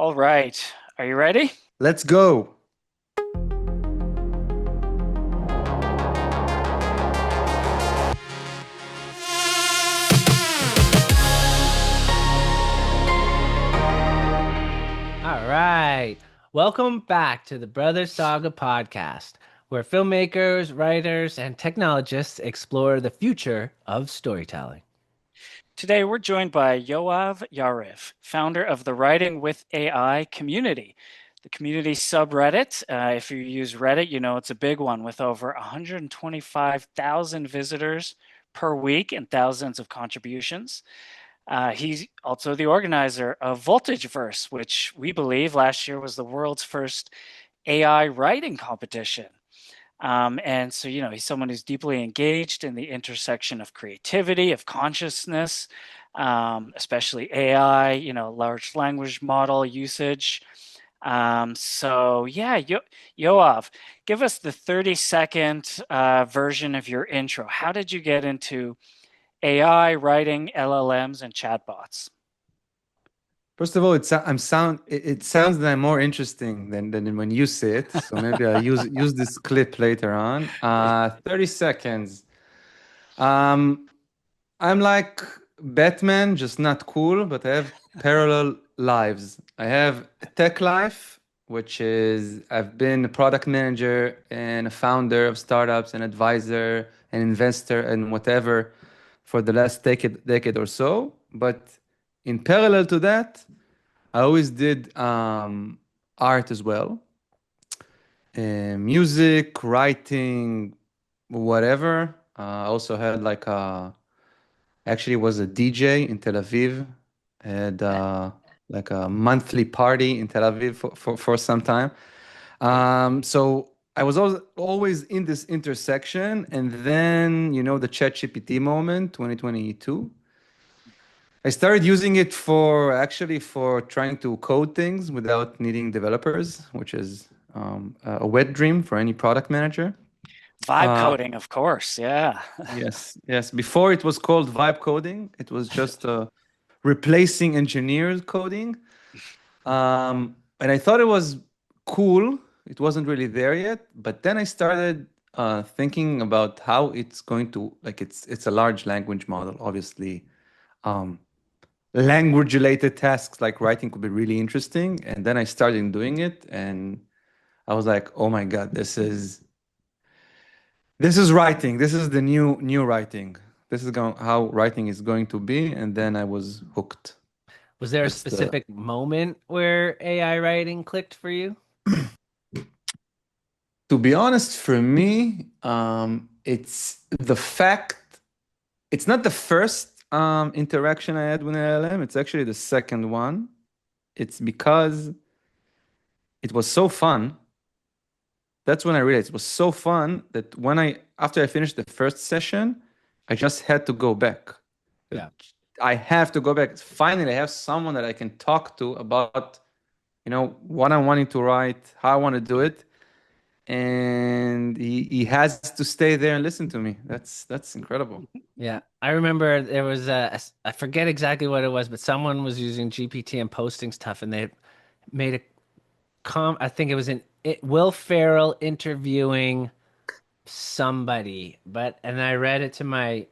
All right. Are you ready? Let's go. All right. Welcome back to the Brothers Saga Podcast, where filmmakers, writers, and technologists explore the future of storytelling. Today we're joined by Yoav Yariv, founder of the Writing with AI community. The community subreddit, if you use Reddit, you know it's a big one with over 125,000 visitors per week and thousands of contributions. He's also the organizer of Voltageverse, which we believe last year was the world's first AI writing competition. And so, he's someone who's deeply engaged in the intersection of creativity, of consciousness, especially AI, large language model usage. Yoav, give us the 30-second version of your intro. How did you get into AI, writing, LLMs, and chatbots? First of all, it sounds that I'm more interesting than when you say it. So maybe I'll use this clip later on. 30 seconds. I'm like Batman, just not cool, but I have parallel lives. I have a tech life, which is I've been a product manager and a founder of startups, an advisor, an investor, and whatever for the last decade or so. But in parallel to that, I always did art as well, music, writing, whatever. I also had actually was a DJ in Tel Aviv. I had like a monthly party in Tel Aviv for some time. So I was always in this intersection, and then the ChatGPT moment, 2022. I started using it for trying to code things without needing developers, which is a wet dream for any product manager. Vibe coding, of course. Yeah. Yes. Before it was called vibe coding, it was just replacing engineers coding. And I thought it was cool. It wasn't really there yet, but then I started thinking about how it's going to it's a large language model, obviously. Language related tasks like writing could be really interesting, and then I started doing it, and I was like, oh my god, this is writing. This is the new writing. This is how writing is going to be. And then I was hooked. Was there a That's specific moment where AI writing clicked for you? To be honest, for me, it's the fact, it's not the first interaction I had with an LLM. It's actually the second one. It's because it was so fun. That's when I realized it was so fun that after I finished the first session, I just had to go back. Yeah. I have to go back. Finally, I have someone that I can talk to about, what I'm wanting to write, how I want to do it. And he has to stay there and listen to me. That's incredible. Yeah. I remember there was I forget exactly what it was, but someone was using GPT and posting stuff, and they made I think it was Will Ferrell interviewing somebody, and I read it to my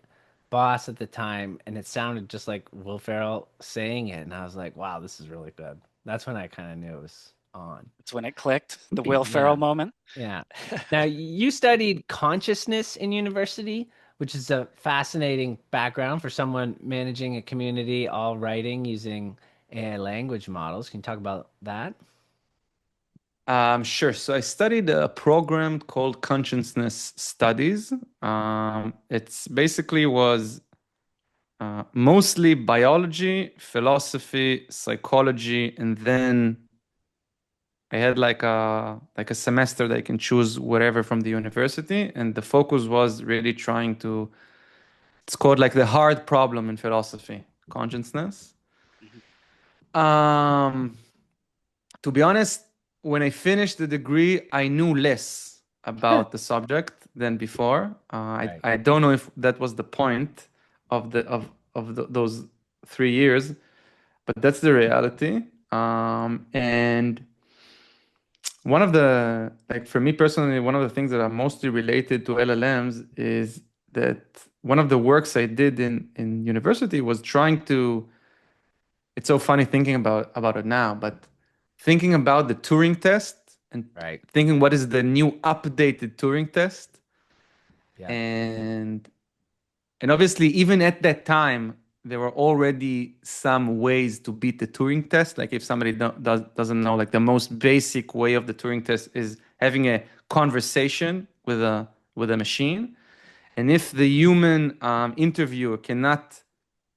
boss at the time, and it sounded just like Will Ferrell saying it, and I was like, wow, this is really good. That's when I kind of knew it was on. That's when it clicked, the Will Ferrell moment. Yeah. Now, you studied consciousness in university, which is a fascinating background for someone managing a community, all writing using AI language models. Can you talk about that? Sure. So I studied a program called Consciousness Studies. It's basically was mostly biology, philosophy, psychology, and then I had like a semester that I can choose whatever from the university, and the focus was really trying to. It's called like the hard problem in philosophy, consciousness. Um, to be honest, when I finished the degree, I knew less about the subject than before. Right. I don't know if that was the point of those 3 years, but that's the reality. And one of the, like for me personally, one of the things that are mostly related to LLMs is that one of the works I did in university was trying to, it's so funny thinking about it now, but thinking about the Turing test and Right. thinking what is the new updated Turing test. Yeah. And obviously, even at that time, there were already some ways to beat the Turing test. Like if somebody doesn't know, like the most basic way of the Turing test is having a conversation with a machine. And if the human interviewer cannot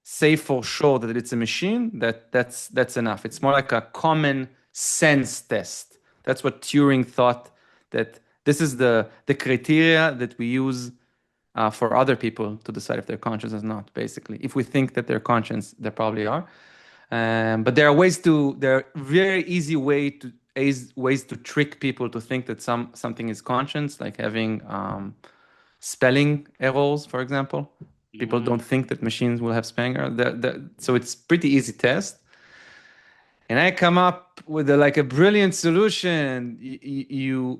say for sure that it's a machine, that's enough. It's more like a common sense test. That's what Turing thought, that this is the criteria that we use for other people to decide if they're conscious or not. Basically, if we think that they're conscious, they probably are. But there are very easy ways to trick people to think that something is conscious, like having spelling errors, for example. People don't think that machines will have spelling errors. So it's pretty easy test. And I come up with like a brilliant solution. He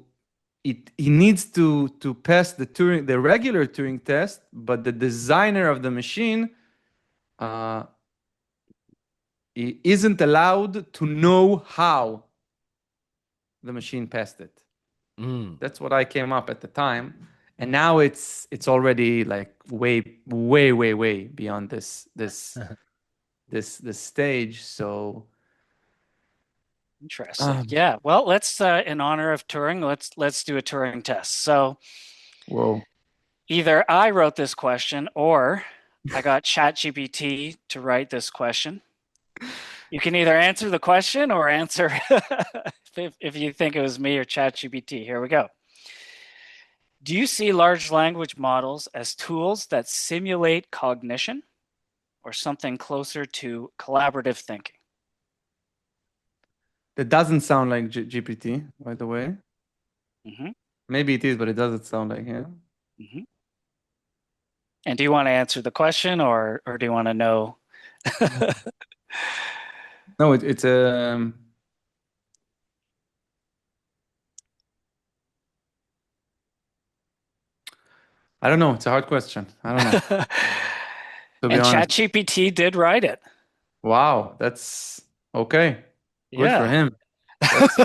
needs to pass the regular Turing test, but the designer of the machine uh, he isn't allowed to know how the machine passed it. Mm. That's what I came up at the time, and now it's already like way beyond this stage. So Interesting. Yeah. Well, let's in honor of Turing, let's do a Turing test. So whoa. either I wrote this question or I got ChatGPT to write this question. You can either answer the question or answer if you think it was me or ChatGPT. Here we go. Do you see large language models as tools that simulate cognition or something closer to collaborative thinking? That doesn't sound like GPT, by the way. Mm-hmm. Maybe it is, but it doesn't sound like him. Mm-hmm. And do you want to answer the question or do you want to know? No, it's I don't know. It's a hard question. I don't know, to be And honest. ChatGPT did write it. Wow, that's okay. Good for Yeah. him. That's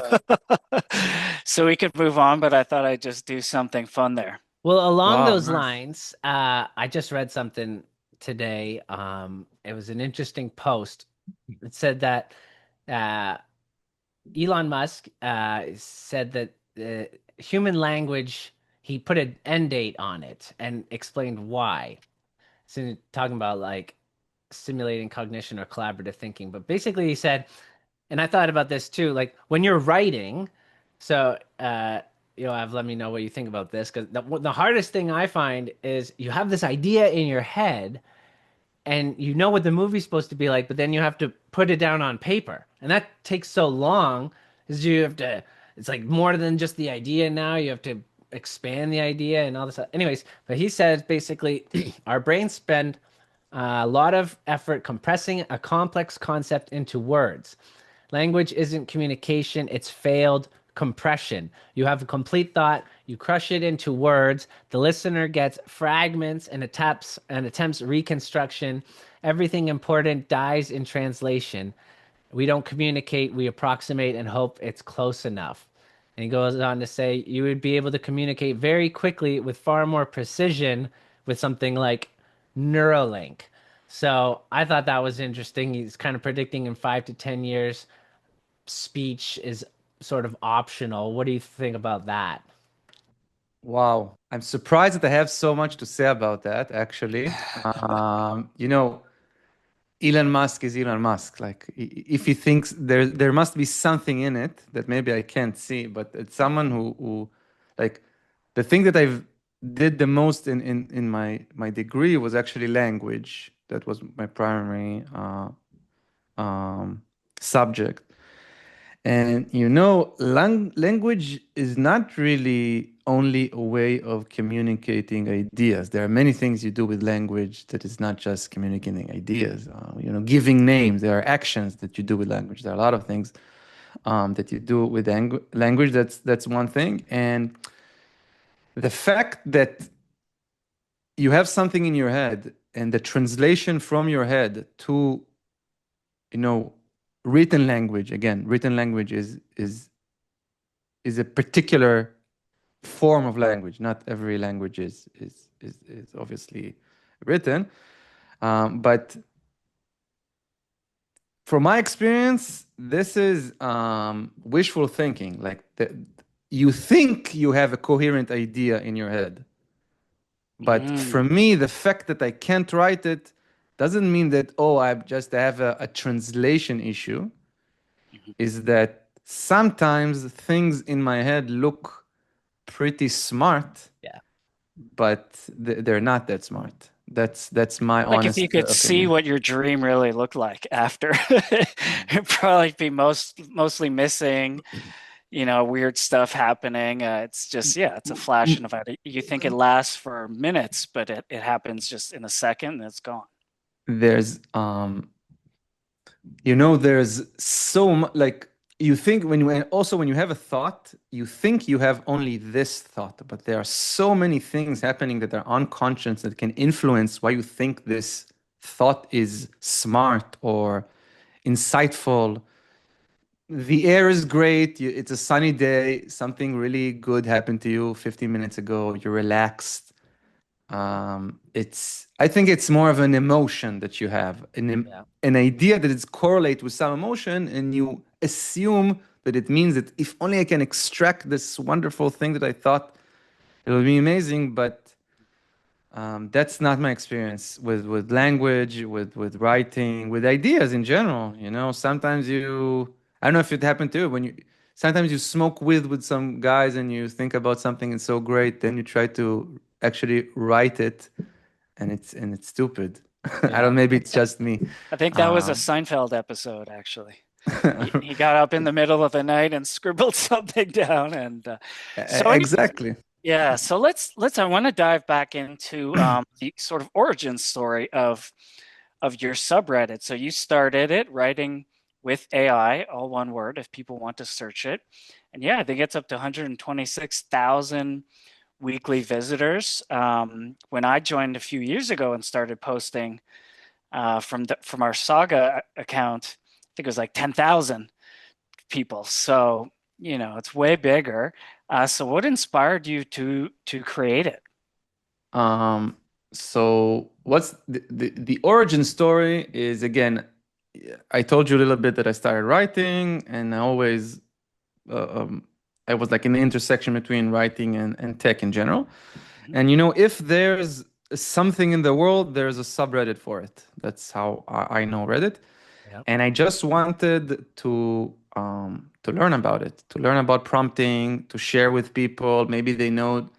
So we could move on, but I thought I'd just do something fun there. Well, along wow, those nice. lines, I just read something today. It was an interesting post. It said that Elon Musk said that human language, he put an end date on it and explained why. So talking about like simulating cognition or collaborative thinking. But basically he said, and I thought about this too, like when you're writing, so Yoav, let me know what you think about this, because the hardest thing I find is you have this idea in your head and you know what the movie's supposed to be like, but then you have to put it down on paper. And that takes so long because you have to, it's like more than just the idea now. You have to expand the idea and all this. Anyways, but he says basically our brains spend a lot of effort compressing a complex concept into words. Language isn't communication, it's failed compression. You have a complete thought, you crush it into words, the listener gets fragments and attempts reconstruction. Everything important dies in translation. We don't communicate, we approximate and hope it's close enough. And he goes on to say you would be able to communicate very quickly with far more precision with something like Neuralink. So I thought that was interesting. He's kind of predicting in 5 to 10 years, speech is sort of optional. What do you think about that? Wow. I'm surprised that I have so much to say about that, actually. You know, Elon Musk is Elon Musk. Like, if he thinks there must be something in it that maybe I can't see, but it's someone who like, the thing that I've did the most in my degree was actually language. That was my primary subject. And you know, language is not really only a way of communicating ideas. There are many things you do with language that is not just communicating ideas. Giving names. There are actions that you do with language. There are a lot of things that you do with language. That's one thing. And the fact that you have something in your head and the translation from your head to, written language. Again, written language is a particular form of language. Not every language is obviously written, but from my experience, this is wishful thinking. Like you think you have a coherent idea in your head, but for me, the fact that I can't write it doesn't mean that I just have a translation issue. Is that sometimes things in my head look pretty smart, Yeah. but they're not that smart. That's my Like honest if you could see opinion. what your dream really looked like after, it'd probably be mostly missing, weird stuff happening. It's just, it's a flash in the eye. You think it lasts for minutes, but it happens just in a second and it's gone. There's there's so much, like, you think when you have a thought, you think you have only this thought, but there are so many things happening that are unconscious that can influence why you think this thought is smart or insightful. The air is great. It's a sunny day. Something really good happened to you 15 minutes ago. You're relaxed. I think it's more of an emotion that you have, an idea that is correlate with some emotion, and you assume that it means that if only I can extract this wonderful thing that I thought it would be amazing, but that's not my experience with language, with writing, with ideas in general. Sometimes I don't know if it happened to you sometimes you smoke with some guys and you think about something and so great, then you try to actually write it, and it's stupid. I don't. Maybe it's just me. I think that was a Seinfeld episode, actually. He got up in the middle of the night and scribbled something down, and so Exactly. yeah. So I want to dive back into the sort of origin story of your subreddit. So you started it writing with AI, all one word, if people want to search it, and I think it's up to 126,000 weekly visitors. When I joined a few years ago and started posting from our Saga account, I think it was like 10,000 people. So it's way bigger. So what inspired you to create it? So what's the origin story is, again, I told you a little bit that I started writing, and I was like in the intersection between writing and tech in general. And if there's something in the world, there's a subreddit for it. That's how I know Reddit. Yep. And I just wanted to learn about it, to learn about prompting, to share with people. Maybe they know.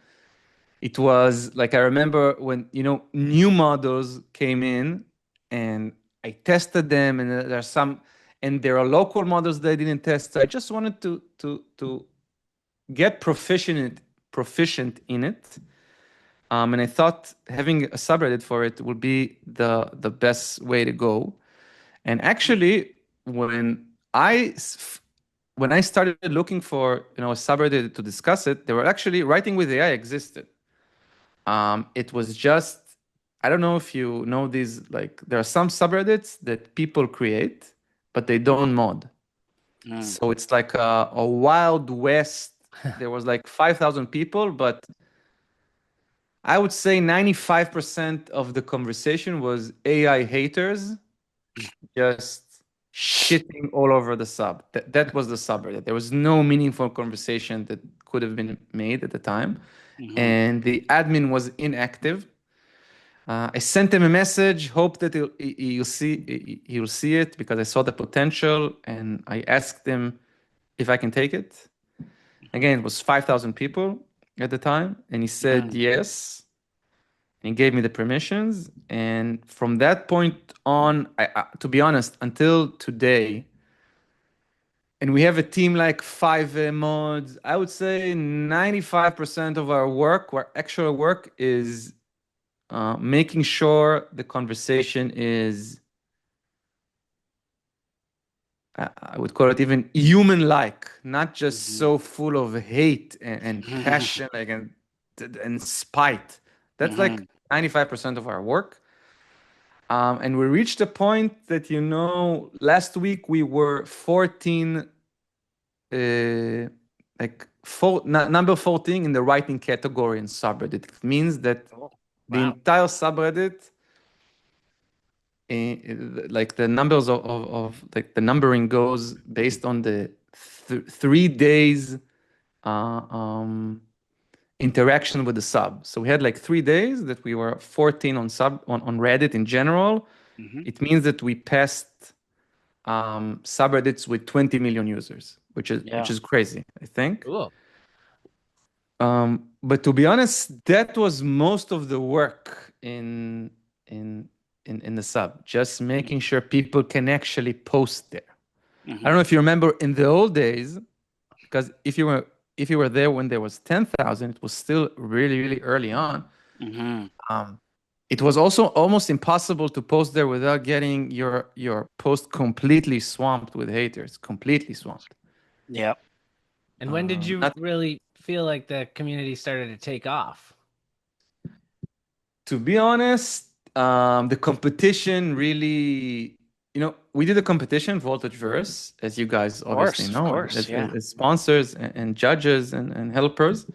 It was like, I remember when new models came in, and I tested them, and there are local models that I didn't test. So I just wanted to get proficient in it. And I thought having a subreddit for it would be the best way to go. And actually, when I started looking for a subreddit to discuss it, they were actually Writing with AI existed. It was just, I don't know if you know these, like, there are some subreddits that people create, but they don't mod. So it's like a wild west. There was like 5,000 people, but I would say 95% of the conversation was AI haters just shitting all over the sub. That was the subreddit. There was no meaningful conversation that could have been made at the time. And the admin was inactive. I sent him a message, hope that he'll see it, because I saw the potential, and I asked him if I can take it. Again, it was 5,000 people at the time, and he said yes. He gave me the permissions, and from that point on, to be honest, until today, and we have a team like five mods. I would say 95% of our work, our actual work, is making sure the conversation is, I would call it even human-like, not just so full of hate and passion, like and spite. That's like 95% of our work. And we reached a point that, last week we were 14, number 14 in the writing category in subreddit. It means that the Wow. entire subreddit, like the numbers like the numbering goes based on the 3 days interaction with the sub. So we had like 3 days that we were 14 on Reddit in general. It means that we passed subreddits with 20 million users, which is crazy, I think. Cool. But to be honest, that was most of the work in the sub, just making sure people can actually post there. I don't know if you remember in the old days, because if you were there when there was 10,000, it was still really, really early on. It was also almost impossible to post there without getting your post completely swamped with haters, completely swamped. Yeah. And when did you really feel like the community started to take off? To be honest, the competition really, we did a competition, Voltage Verse, as you guys obviously know, as sponsors and judges and helpers.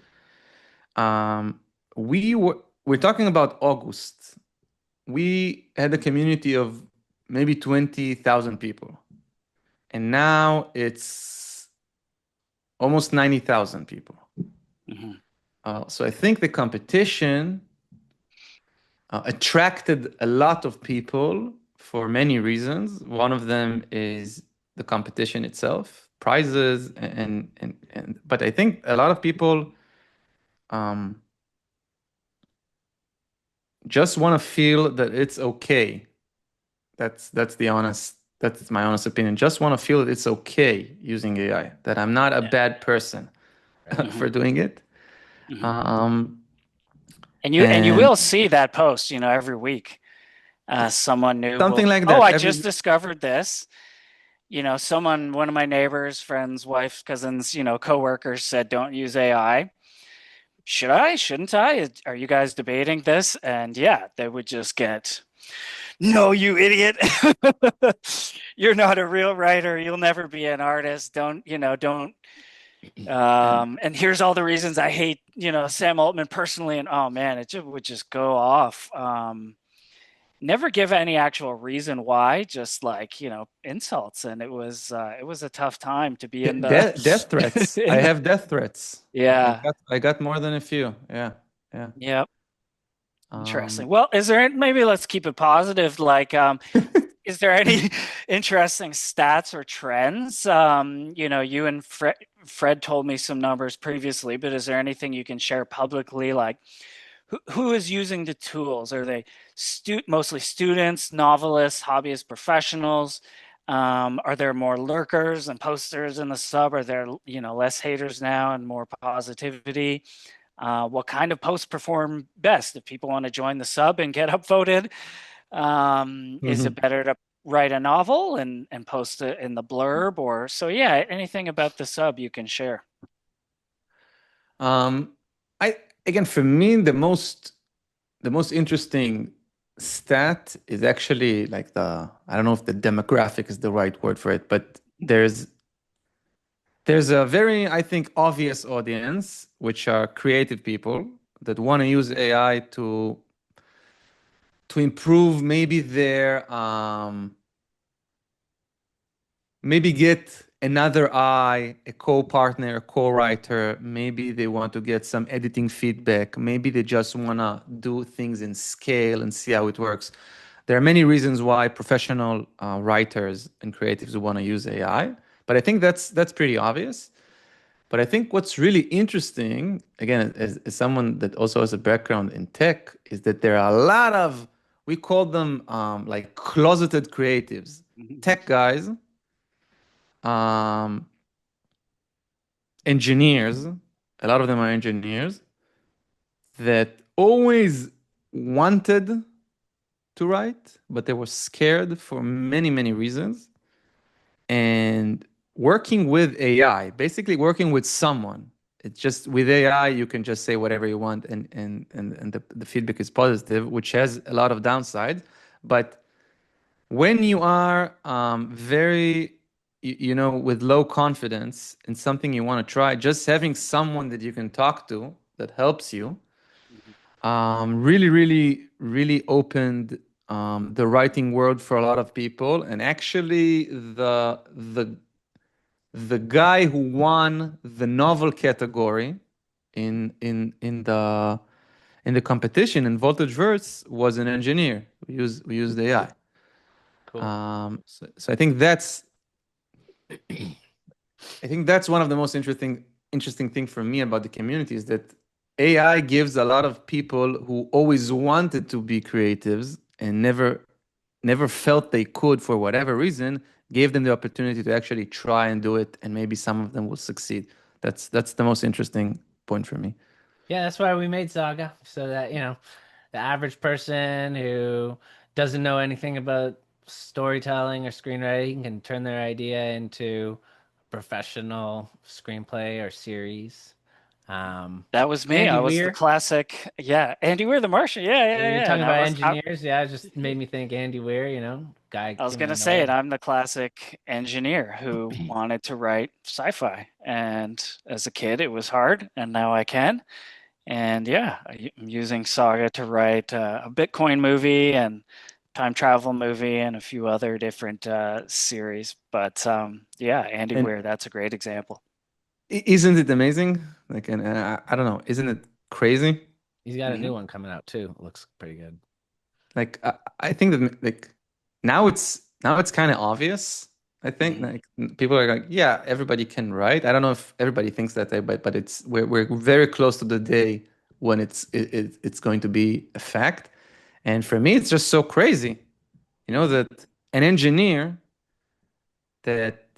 We're talking about August. We had a community of maybe 20,000 people. And now it's almost 90,000 people. So I think the competition attracted a lot of people for many reasons. One of them is the competition itself, prizes, but I think a lot of people just want to feel that it's okay. That's my honest opinion. Just want to feel that it's okay using AI, that I'm not a bad person for doing it. And you will see that post, every week. Someone new something like that. Oh, I just discovered this. One of my neighbors, friends, wife, cousins, coworkers said, don't use AI. Should I? Shouldn't I? Are you guys debating this? And yeah, they would just get, no, you idiot. You're not a real writer. You'll never be an artist. Don't. And here's all the reasons I hate, Sam Altman personally. And oh man, it would just go off. Never give any actual reason why, just like, insults. And it was a tough time to be in the death threats. I have death threats. Yeah. I got more than a few. Yeah. Yep. Interesting. Well, maybe let's keep it positive. Like, is there any interesting stats or trends? You and Fred told me some numbers previously, but is there anything you can share publicly? Like, who is using the tools? Are they mostly students, novelists, hobbyist professionals? Are there more lurkers and posters in the sub? Are there, less haters now and more positivity? What kind of posts perform best? If people want to join the sub and get upvoted, is it better to write a novel and post it in the blurb? Or so yeah, anything about the sub you can share. Again, for me, the most interesting stat is actually like I don't know if the demographic is the right word for it, but there's a very, I think, obvious audience, which are creative people that want to use AI to improve maybe their maybe get another eye, a co-partner, a co-writer. Maybe they want to get some editing feedback. Maybe they just want to do things in scale and see how it works. There are many reasons why professional writers and creatives want to use AI, but I think that's pretty obvious. But I think what's really interesting, again, as someone that also has a background in tech, is that there are a lot of, we call them like closeted creatives, tech guys, engineers, a lot of them are engineers, that always wanted to write, but they were scared for many, many reasons. And working with AI, basically working with someone, it's just with AI, you can just say whatever you want and the feedback is positive, which has a lot of downside. But when you are very, with low confidence in something you want to try, just having someone that you can talk to that helps you really, really, really opened the writing world for a lot of people. And actually, the guy who won the novel category in the competition in Voltage Verse was an engineer. We used AI. Cool. So I think that's one of the most interesting thing for me about the community is that AI gives a lot of people who always wanted to be creatives and never felt they could for whatever reason, gave them the opportunity to actually try and do it, and maybe some of them will succeed. That's the most interesting point for me. Yeah, that's why we made Saga, so that, the average person who doesn't know anything about storytelling or screenwriting can turn their idea into a professional screenplay or series. That was me. Andy I was the Weir, classic. Yeah, Andy Weir, the Martian. Yeah, yeah, you're yeah. talking And about engineers. Yeah, it just made me think Andy Weir, guy I was giving gonna it say it. away. I'm the classic engineer who wanted to write sci-fi, and as a kid, it was hard, and now I can. And yeah, I'm using Saga to write a Bitcoin movie and time travel movie and a few other different series. But yeah, Andy And Weir, that's a great example. isn't it amazing? Like, and I don't know, isn't it crazy? He's got a new Hmm. one coming out too. It looks pretty good. Like I think that like now it's kind of obvious. I think Hmm. like people are like, yeah, everybody can write. I don't know if everybody thinks that way, but we're very close to the day when it's going to be a fact. And for me, it's just so crazy, that an engineer that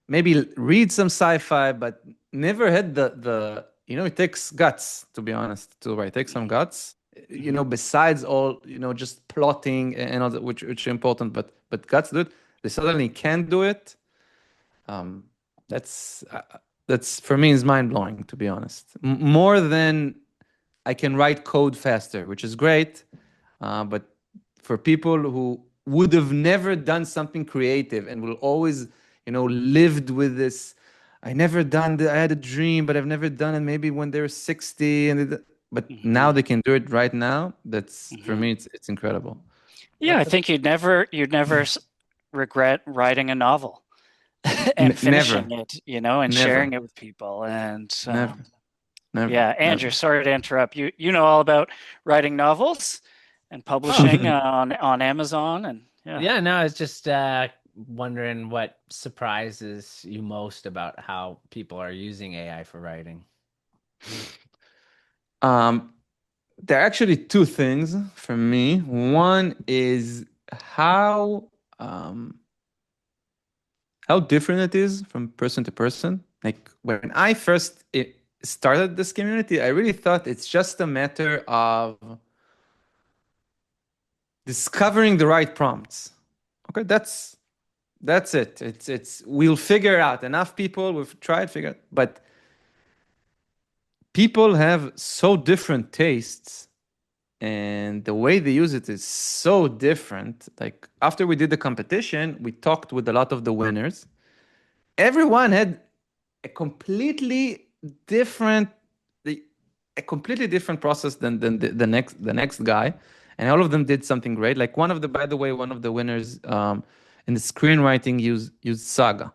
maybe read some sci-fi but never had it takes guts, to be honest, to write. It takes some guts, Hmm. besides all, just plotting and all that, which are important, but guts do it. They suddenly can do it. um that's that's for me is mind-blowing, to be honest. More than I can write code faster, which is great. But for people who would have never done something creative and will always, lived with this, I had a dream, but I've never done it. Maybe when they're 60, but now Hmm. they can do it right now. That's for Hmm. me, it's incredible. Yeah, I What's the think you'd never regret writing a novel and Never, finishing it, and never, sharing it with people. And never, never, yeah, Andrew, never. sorry to interrupt. You know all about writing novels and publishing on Amazon, and yeah. Yeah, no, it's just wondering what surprises you most about how people are using AI for writing. um, There are actually two things for me. One is how um, how different it is from person to person. Like when I first started this community, I really thought it's just a matter of discovering the right prompts. Okay, that's it. It's we'll figure out. Enough people we've tried figure out, but people have so different tastes and the way they use it is so different. Like after we did the competition, we talked with a lot of the winners. Everyone had a completely different the- a completely different process than the next guy, and all of them did something great. Like by the way, one of the winners in the screenwriting used Saga.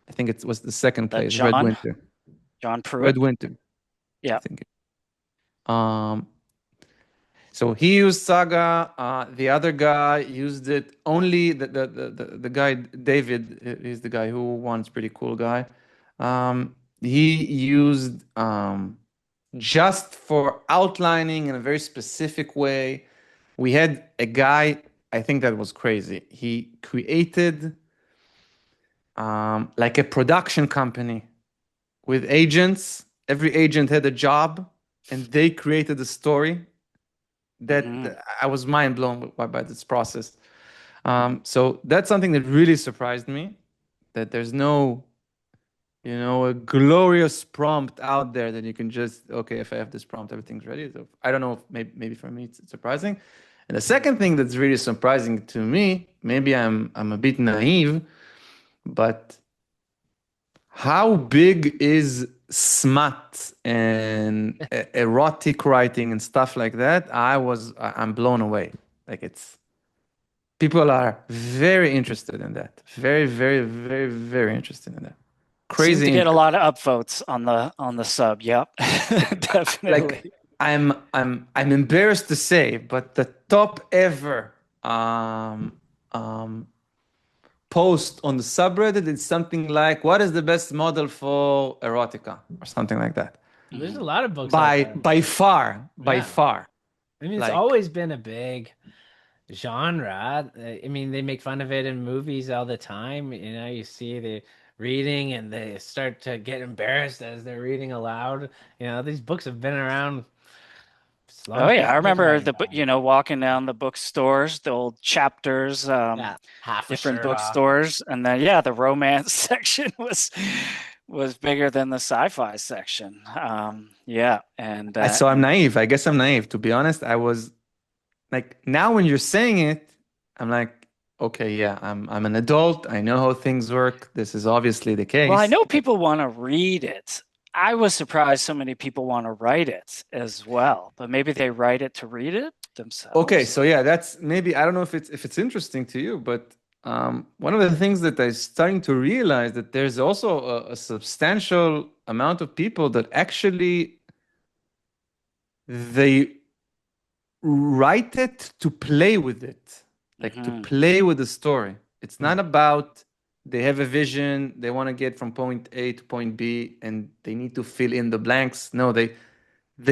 I think it was the second That place, Red Winter. John Pruitt. Red Winter, I Yeah. think. Um, So he used Saga. The other guy used it only. The guy David is the guy who won. It's pretty cool guy. He used just for outlining in a very specific way. We had a guy. I think that was crazy. He created like a production company with agents. Every agent had a job, and they created a story that I was mind blown by this process. So that's something that really surprised me, that there's no, a glorious prompt out there that you can just, okay, if I have this prompt, everything's ready. So I don't know if maybe for me it's surprising. And the second thing that's really surprising to me, maybe I'm a bit naive, but how big is smut and erotic writing and stuff like that? I'm blown away. Like people are very interested in that. Very, very, very, very interested in that. Seem Crazy to get a interest. lot of upvotes on the sub. Yep, definitely. Like I'm embarrassed to say, but the top ever post on the subreddit is something like, "What is the best model for erotica?" or something like that. There's a lot of books By out there. by far, by Yeah. far. I mean, it's Like, always been a big genre. I mean, they make fun of it in movies all the time. You see the reading and they start to get embarrassed as they're reading aloud. These books have been around as long Oh as yeah, I people have been remember writing. walking down the bookstores, the old chapters, Yeah, half a different shirt off. bookstores, and then the romance section was bigger than the sci-fi section. Yeah, and so I'm naive. I guess I'm naive. To be honest, I was like, now when you're saying it, I'm like, okay, yeah, I'm an adult. I know how things work. This is obviously the well, I case. know people want to read it. I was surprised so many people want to write it as well, but maybe they write it to read it themselves. Okay, so yeah, that's maybe, I don't know if it's interesting to you, but one of the things that I'm starting to realize, that there's also a substantial amount of people that actually they write it to play with it, like to play with the story. It's not about they have a vision, they want to get from point A to point B, and they need to fill in the blanks. No, they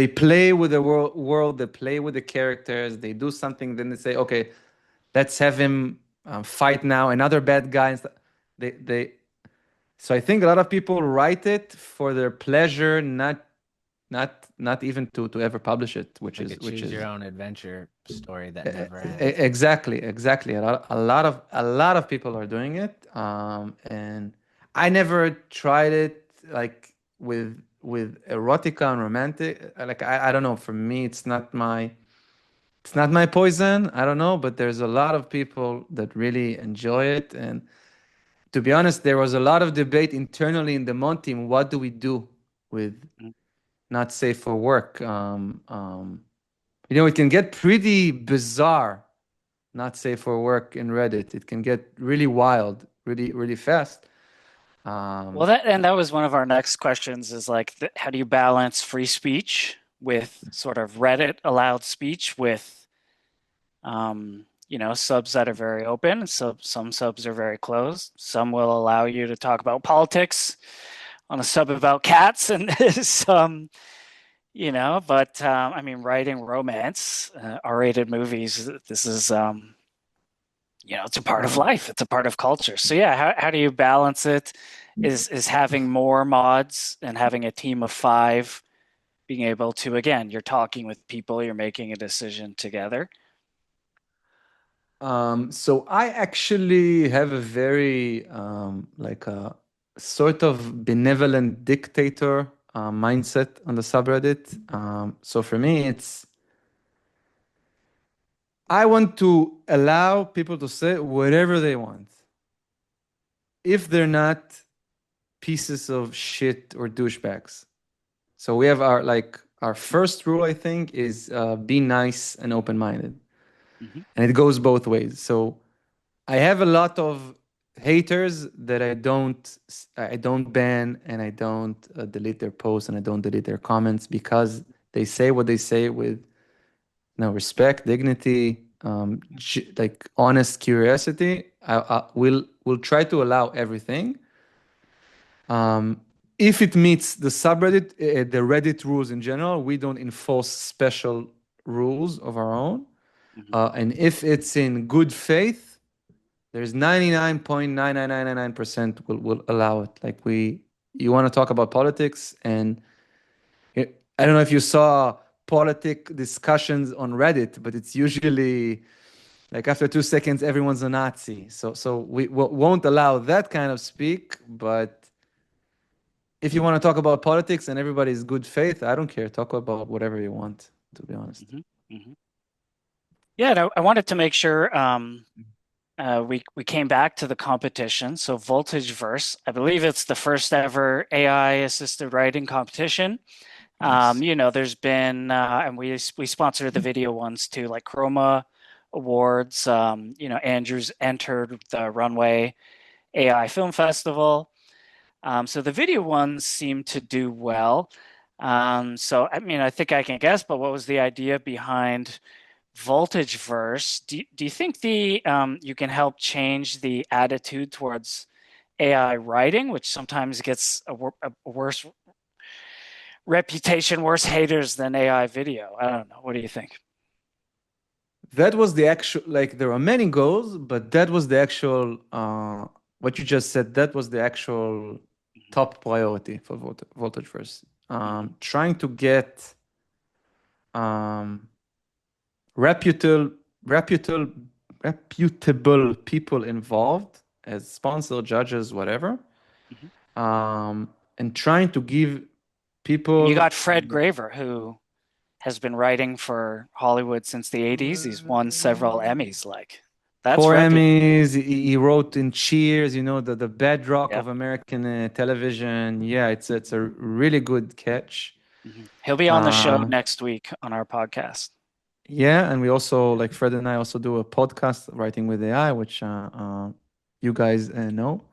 play with the world, they play with the characters, they do something, then they say, okay, let's have him fight now another bad guy. And so I think a lot of people write it for their pleasure, not even to ever publish it, which Like is a choose your own adventure story that never ends. exactly. A lot of people are doing it, and I never tried it like with erotica and romantic. Like I don't know. For me, it's not my poison. I don't know, but there's a lot of people that really enjoy it. And to be honest, there was a lot of debate internally in the Mon team. What do we do with not safe for work? It can get pretty bizarre, not safe for work in Reddit. It can get really wild, really, really fast. Well, that was one of our next questions is like, how do you balance free speech with sort of Reddit allowed speech with, subs that are very open. So some subs are very closed. Some will allow you to talk about politics on a sub about cats, and some, but I mean, writing romance, R-rated movies, this is, it's a part of life. It's a part of culture. So yeah, how do you balance it? Is having more mods and having a team of 5 being able to, again, you're talking with people, you're making a decision together. So I actually have a very like a sort of benevolent dictator mindset on the subreddit. So for me, I want to allow people to say whatever they want, if they're not pieces of shit or douchebags. So we have our first rule, I think, is be nice and open-minded. And it goes both ways. So I have a lot of haters that I don't ban, and I don't delete their posts, and I don't delete their comments, because they say what they say with respect, dignity, like honest curiosity. We'll try to allow everything. If it meets the subreddit, the Reddit rules in general, we don't enforce special rules of our own. And if it's in good faith, there's 99.99999% will allow it. Like you want to talk about politics, and I don't know if you saw politic discussions on Reddit, but it's usually like after 2 seconds, everyone's a Nazi. So we won't allow that kind of speak. But if you want to talk about politics and everybody's good faith, I don't care. Talk about whatever you want, to be honest. Yeah, and I wanted to make sure we came back to the competition. So Voltage Verse, I believe it's the first ever AI assisted writing competition. Nice. There's been and we sponsor the video ones too, like Chroma Awards. Andrews entered the Runway AI Film Festival. So the video ones seem to do well. So I think I can guess, but what was the idea behind Voltage Verse? Do you think you can help change the attitude towards AI writing, which sometimes gets a worse reputation, worse haters than AI video? I don't know. What do you think? That was the actual, like, there are many goals, but that was the actual, what you just said, that was the actual top priority for Voltage Verse. Trying to get reputable people involved as sponsor, judges, whatever, and trying to give people. You got Fred Graver, who has been writing for Hollywood since the 80s. He's won several Emmys. That's 4 Emmys. He wrote in Cheers, the bedrock Yep. of American television. Yeah, it's a really good catch. He'll be on the show next week on our podcast. Yeah, and we also, like Fred and I also do a podcast, Writing with AI, which you guys know.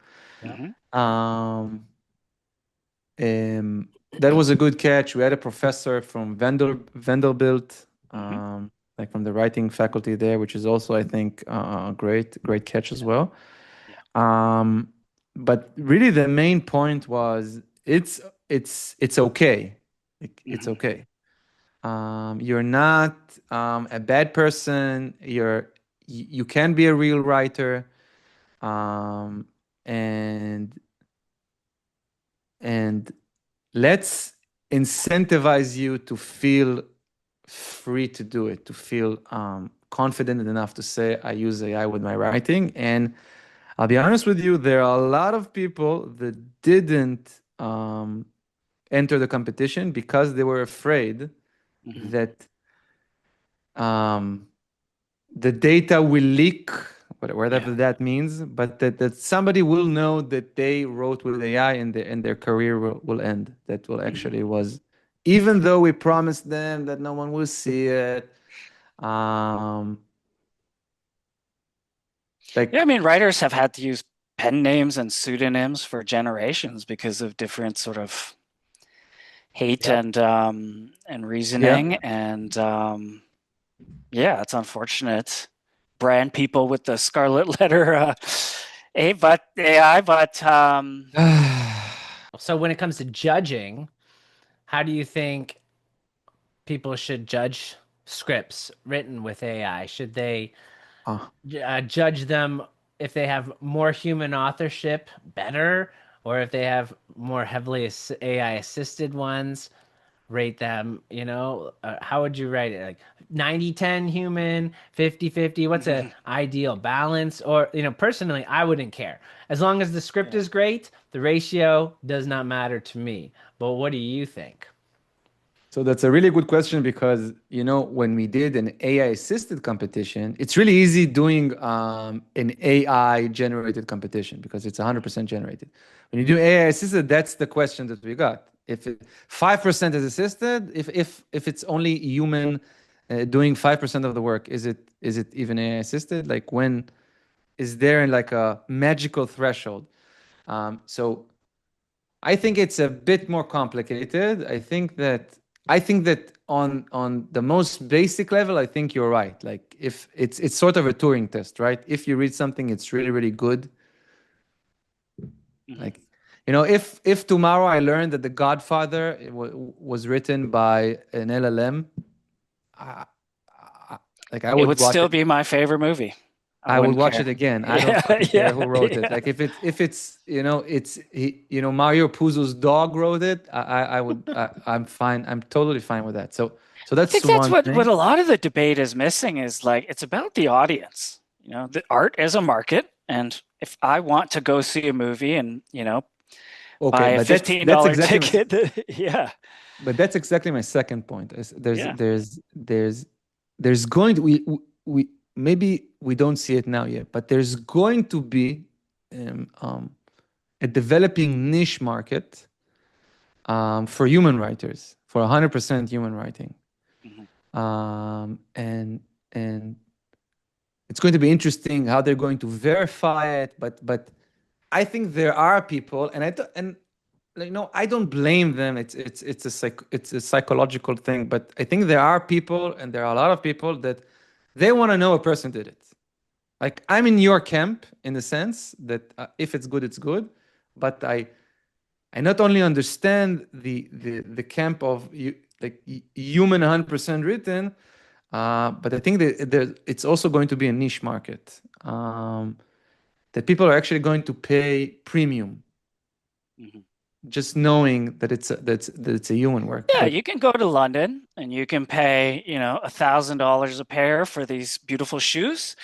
That was a good catch. We had a professor from Vanderbilt, like from the writing faculty there, which is also, I think, a great catch as well. But really, the main point was it's okay. It's okay. You're not a bad person. You can be a real writer, and let's incentivize you to feel free to do it, to feel confident enough to say, I use AI with my writing. And I'll be honest with you, there are a lot of people that didn't enter the competition because they were afraid that the data will leak, whatever that means, but that somebody will know that they wrote with AI and their career will end. That will actually was, even though we promised them that no one will see it. Writers have had to use pen names and pseudonyms for generations because of different sort of hate and reasoning. And it's unfortunate. Brand people with the scarlet letter AI. So when it comes to judging, how do you think people should judge scripts written with AI? Should they judge them if they have more human authorship better, or if they have more heavily AI assisted ones, rate them, how would you rate it? Like 90-10 human, 50-50? What's an ideal balance? Or, personally, I wouldn't care. As long as the script is great, the ratio does not matter to me. But what do you think? So that's a really good question because, when we did an AI assisted competition, it's really easy doing an AI generated competition because it's 100% generated. When you do AI assisted, that's the question that we got. If 5% is assisted, if it's only human doing 5% of the work, is it even AI assisted? Like, when is there like a magical threshold? So I think it's a bit more complicated. I think that on the most basic level, I think you're right. Like, if it's sort of a Turing test, right? If you read something, it's really, really good. Like, if tomorrow I learned that The Godfather was written by an LLM, I would it would watch still it. be my favorite movie. I I would wouldn't watch care. it again. I don't Yeah, fucking care yeah, who wrote it. yeah. Like if it's Mario Puzo's dog wrote it, I'm fine. I'm totally fine with that. So I that's think that's one what thing. a lot of the debate is missing is like it's about the audience. The art is a market, and if I want to go see a movie and, buy Okay, a but that's $15 exactly my ticket, yeah, but that's exactly my second point. yeah. There's going to we maybe we don't see it now yet, but there's going to be um, um, a developing niche market for human writers, for 100% human writing. Mhm. And it's going to be interesting how they're going to verify it. But I think there are people, and I don't blame them. It's a psychological thing. But I think there are people, and there are a lot of people that they want to know a person did it. Like I'm in your camp in the sense that if it's good, it's good. But I not only understand the camp of you like human 100% written, but I think that it's also going to be a niche market that people are actually going to pay premium Mhm. just knowing that it's a human work. Yeah, But you can go to London and you can pay, $1,000 a pair for these beautiful shoes.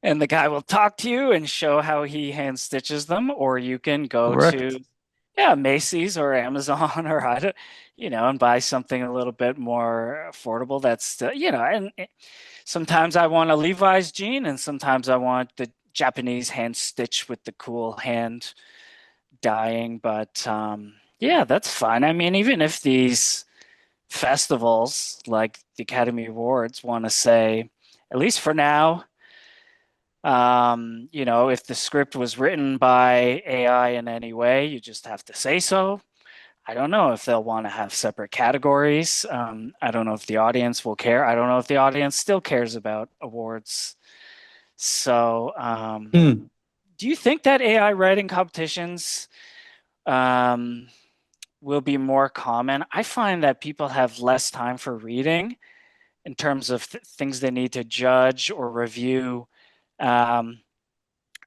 And the guy will talk to you and show how he hand stitches them, or you can go correct. to, yeah, Macy's or Amazon or and buy something a little bit more affordable. That's and sometimes I want a Levi's jean and sometimes I want the Japanese hand stitch with the cool hand dyeing. But yeah, that's fine. I mean, even if these festivals like the Academy Awards want to say, at least for now, if the script was written by AI in any way, you just have to say so. I don't know if they'll want to have separate categories. I don't know if the audience will care. I don't know if the audience still cares about awards. So, Hmm. do you think that AI writing competitions um, will be more common? I find that people have less time for reading in terms of things they need to judge or review. Um,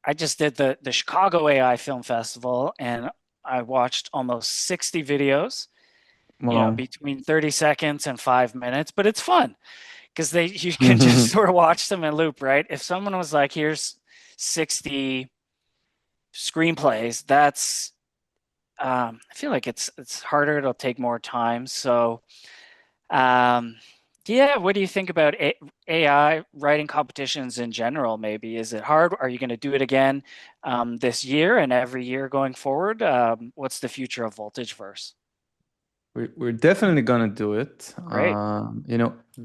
I just did the Chicago AI Film Festival and I watched almost 60 videos, Well, between 30 seconds and 5 minutes, but it's fun because you can just sort of watch them in loop, right? If someone was like, here's 60 screenplays, that's I feel like it's harder. It'll take more time. So, um, yeah, what do you think about AI writing competitions in general? Maybe is it hard? Are you going to do it again this year and every year going forward? What's the future of Voltage Verse? we're definitely gonna do it. Great.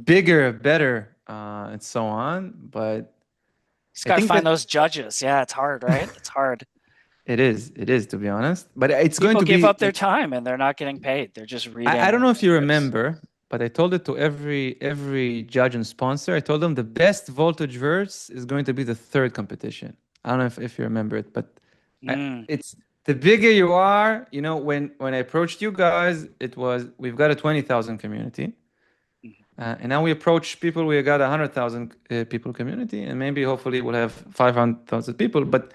Bigger, better, and so on. But Just I got to think find that those judges. Yeah, it's hard, right? It's hard. it is to be honest. But it's going People to give be up their time and they're not getting paid. They're just I don't reading know if you scripts. remember, but I told it to every judge and sponsor. I told them the best voltage verse is going to be the third competition. I don't know if you remember it, but Mm, it's the bigger you are. When I approached you guys, it was we've got a 20,000 community, and now we approach people. We got 100,000 people community, and maybe hopefully we'll have 500,000 people. But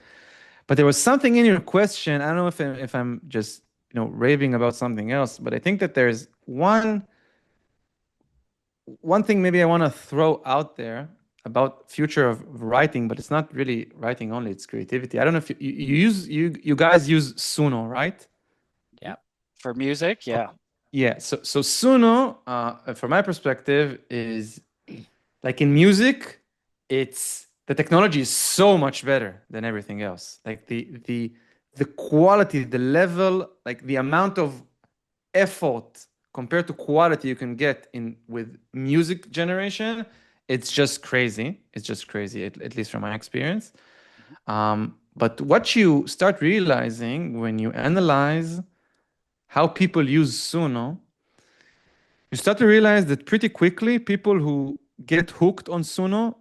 there was something in your question. I don't know if I'm just raving about something else, but I think that there's one thing maybe I want to throw out there about future of writing, but it's not really writing only; it's creativity. I don't know if you guys use Suno, right? yeah. For music, yeah. Yeah. So Suno, from my perspective, is like in music, it's the technology is so much better than everything else. Like the quality, the level, like the amount of effort compared to quality you can get in with music generation, it's just crazy. It's just crazy, at least from my experience. But what you start realizing when you analyze how people use Suno, you start to realize that pretty quickly people who get hooked on Suno,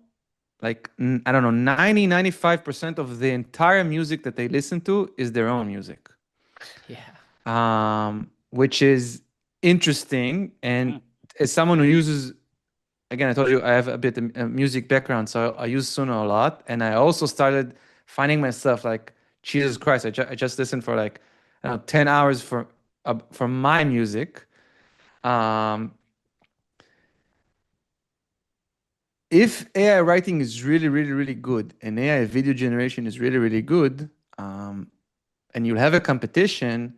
like I don't know, 95% of the entire music that they listen to is their own music. Yeah. Which is interesting. Mm, And as someone who uses again, I told you I have a bit of a music background, so I use Suno a lot, and I also started finding myself like, Jesus Christ, I just listened for like, I don't know, 10 hours for my music. If AI writing is really, really, really good, and AI video generation is really, really good, and you'll have a competition,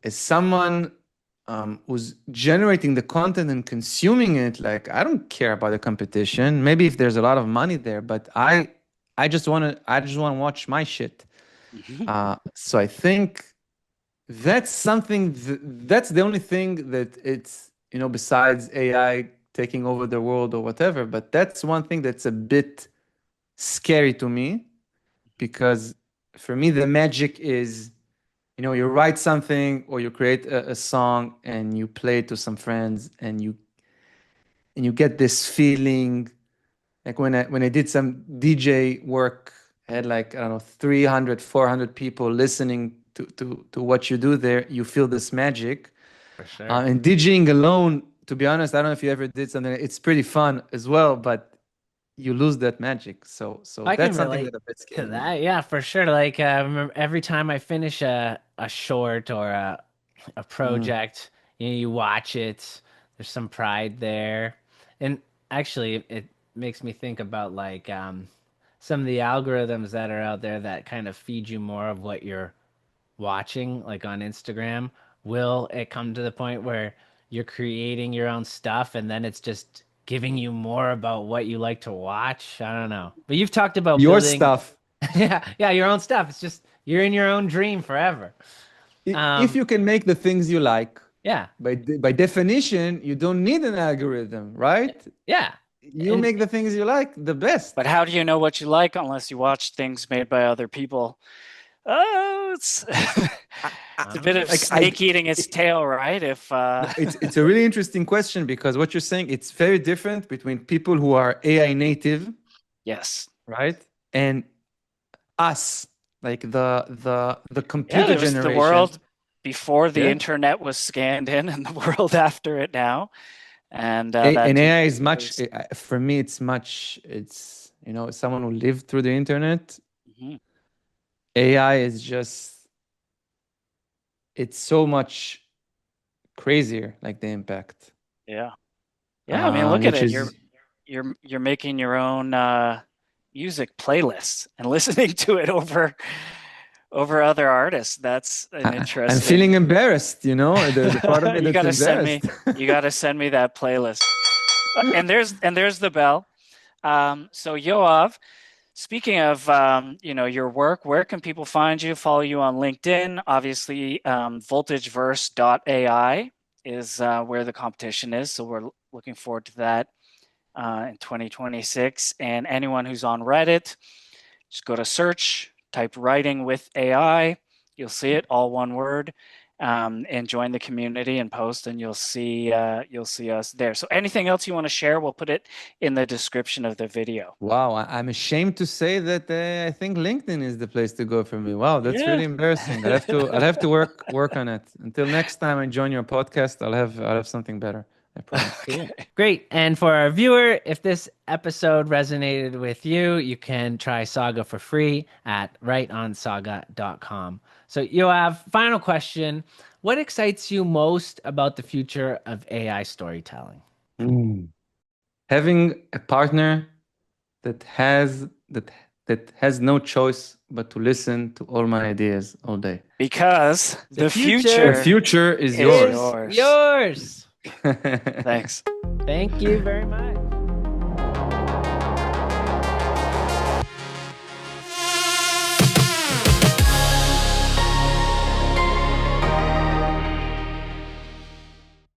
as someone who's generating the content and consuming it, like, I don't care about the competition. Maybe if there's a lot of money there, but I just want to watch my shit. So I think that's something that's the only thing that it's, besides AI taking over the world or whatever, but that's one thing that's a bit scary to me, because for me the magic is, you write something or you create a song and you play it to some friends, and you get this feeling. Like when I did some DJ work, I had like, I don't know, 300, 400 people listening to what you do there. You feel this magic. For sure. And DJing alone, to be honest, I don't know if you ever did something. It's pretty fun as well, but you lose that magic. So I can that's something relate that a bit to scares me. that. Yeah, for sure. Like, I remember every time I finish a short or a project, you watch it. There's some pride there, and actually, it makes me think about like some of the algorithms that are out there that kind of feed you more of what you're watching, like on Instagram. Will it come to the point where you're creating your own stuff and then it's just giving you more about what you like to watch? I don't know. But you've talked about Your building, stuff. yeah, your own stuff. It's just you're in your own dream forever. If you can make the things you like, Yeah, by definition, you don't need an algorithm, right? yeah. You make the things you like the best. But how do you know what you like unless you watch things made by other people? Oh, it's it's a bit of Like, snake eating its tail, right? If it's a really interesting question, because what you're saying, it's very different between people who are AI native, yes, right, and us, like the yeah, computer there was the generation. world before the Yeah. internet was scanned in, and the world after it now, and And that AI is much, for me, it's much, it's, someone who lived through the internet. Mhm. AI is just, it's so much crazier, like the impact. Yeah, yeah. I mean, look at Which it. is, You're making your own music playlists and listening to it over other artists. That's an I'm interesting. feeling embarrassed, the part of me you that's gotta send me. embarrassed. You gotta send me that playlist. And there's the bell. So Yoav, speaking of your work, where can people find you? Follow you on LinkedIn. Obviously, voltageverse.ai is where the competition is. So we're looking forward to that in 2026. And anyone who's on Reddit, just go to search, type writing with AI. You'll see it, all one word, and join the community and post, and you'll see us there. So anything else you want to share, we'll put it in the description of the video. Wow, I'm ashamed to say that I think LinkedIn is the place to go for me. Wow, that's really embarrassing. I'll have to work on it. Until next time I join your podcast, I'll have something better. I promise. Cool. Great. And for our viewer, if this episode resonated with you, you can try Saga for free at writeonsaga.com. So, Yoav, final question. What excites you most about the future of AI storytelling? Having a partner that has no choice but to listen to all my ideas all day. Because the The future future is is yours. yours. Yours. Thanks. Thank you very much.